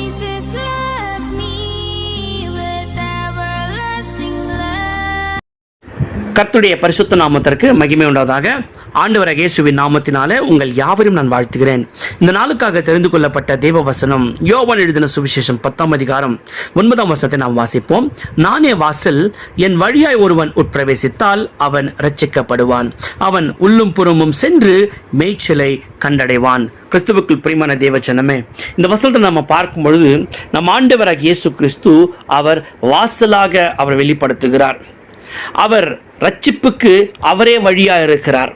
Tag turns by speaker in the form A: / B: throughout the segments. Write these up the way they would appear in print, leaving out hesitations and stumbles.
A: Jesus loved me with everlasting love.
B: கர்த்தருடைய பரிசுத்த நாமத்திற்கு மகிமை உண்டாவதாக. ஆண்டவராகிய இயேசுவின் நாமத்தினாலே உங்கள் யாவரையும் நான் வாழ்த்துகிறேன். இந்த நாளுக்காக தெரிந்து கொள்ளப்பட்ட தேவ வசனம் யோவான் எழுதின சுவிசேஷம் 10ஆம் அதிகாரம் 9ஆம் வசனத்தை நாம் வாசிப்போம். நானே வாசல், என் வழியாய் ஒருவன் உட்பிரவேசித்தால் அவன் இரட்சிக்கப்படுவான், அவன் உள்ளும் புறமும் சென்று மேய்ச்சலை கண்டடைவான். கிறிஸ்துவுக்குள் பிரியமான தேவஜனமே, இந்த வசனத்தை நம்ம பார்க்கும் பொழுது நம் ஆண்டவராகிய இயேசு கிறிஸ்து அவர் வாசலாக அவர் வெளிப்படுத்துகிறார். அவர் ரட்சிப்புக்கு அவரே வழியாக இருக்கிறார்.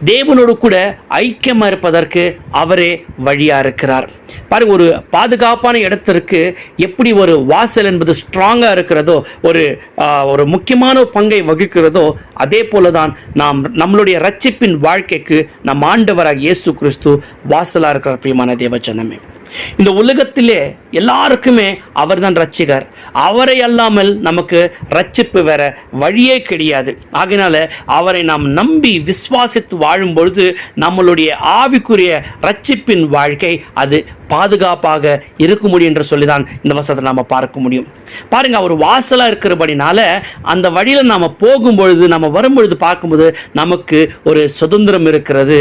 B: தேவனோடு கூட ஐக்கியமாக இருப்பதற்கு அவரே வழியாக இருக்கிறார். பாருங்க, ஒரு பாதுகாப்பான இடத்திற்கு எப்படி ஒரு வாசல் என்பது ஸ்ட்ராங்காக இருக்கிறதோ, ஒரு முக்கியமான பங்கை வகிக்கிறதோ, அதே போல தான் நம்மளுடைய ரட்சிப்பின் வாழ்க்கைக்கு நம் ஆண்டவராக இயேசு கிறிஸ்து வாசலாக இருக்கிற பிரியமான தேவஜனமே. இந்த உலகத்திலே எல்லாருக்குமே அவர் தான் ரட்சிகர். அவரை அல்லாமல் நமக்கு ரட்சிப்பு வேற வழியே கிடையாது. ஆகையினால அவரை நாம் நம்பி விசுவாசித்து வாழும் பொழுது நம்மளுடைய ஆவிக்குரிய ரட்சிப்பின் வாழ்க்கை அது பாதுகாப்பாக இருக்க முடியும் என்று சொல்லிதான் இந்த வசனத்தை நாம் பார்க்க முடியும். பாருங்க, அவர் வாசலா இருக்கிறபடினால அந்த வழியில நாம போகும்பொழுது, நம்ம வரும்பொழுது பார்க்கும்போது நமக்கு ஒரு சுதந்திரம் இருக்கிறது,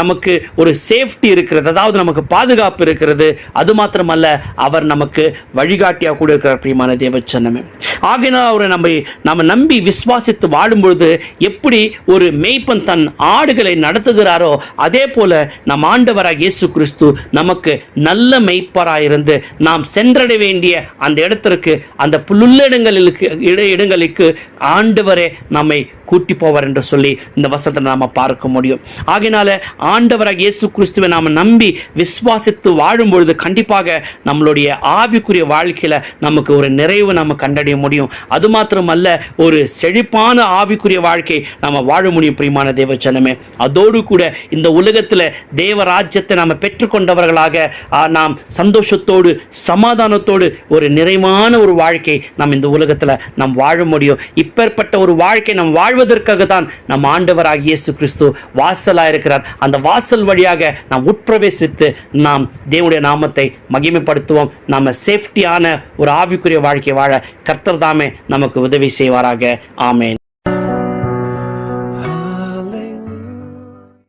B: நமக்கு ஒரு சேஃப்டி இருக்கிறது, அதாவது நமக்கு பாதுகாப்பு இருக்கிறது. அது மாத்திரமல்ல, அவர் நமக்கு வழிகாட்டியாக கூட இருக்கிற பிரியமான தேவச்சனமே. ஆகையினால் அவரை நம்ம நம்பி விசுவாசித்து வாழும்பொழுது எப்படி ஒரு மேய்ப்பன் தன் ஆடுகளை நடத்துகிறாரோ, அதே போல நம் ஆண்டவராக இயேசு கிறிஸ்து நமக்கு நல்ல மேய்ப்பராயிருந்து நாம் சென்றடைய வேண்டிய அந்த இடத்திற்கு, அந்த புல்லுள்ள இடங்களுக்கு ஆண்டவரே நம்மை கூட்டி போவார் என்று சொல்லி இந்த வசனத்தை நாம பார்க்க முடியும். ஆகையினால ஆண்டவராக இயேசு கிறிஸ்துவை நாம் நம்பி விசுவாசித்து வாழும்பொழுது கண்டிப்பாக நம்மளுடைய ஆவிக்குரிய வாழ்க்கையில நமக்கு ஒரு நிறைவு நம்ம கண்டடைய முடியும். அது மாத்திரமல்ல, ஒரு செழிப்பான ஆவிக்குரிய வாழ்க்கை நம்ம வாழ முடியும் பிரியமான தேவஜனமே. அதோடு கூட இந்த உலகத்தில் தேவராஜ்யத்தை நாம் பெற்றுக்கொண்டவர்களாக நாம் சந்தோஷத்தோடு சமாதானத்தோடு ஒரு நிறைவான ஒரு வாழ்க்கை நாம் இந்த உலகத்தில் நாம் வாழ முடியும். இப்பேற்பட்ட ஒரு வாழ்க்கை நாம் வாழ்வதற்காக தான் நம் ஆண்டவராகிய இயேசு கிறிஸ்து வாசலாக இருக்கிறார். அந்த வாசல் வழியாக நாம் உட்பிரவேசித்து நாம் தேவனுடைய நாமத்தை மகிமைப்படுத்துவோம். நாம சேஃப்டியான ஒரு ஆவிக்குரிய வாழ்க்கை வாழ கர்த்தர் தாமே நமக்கு உதவி செய்வாராக. ஆமென்.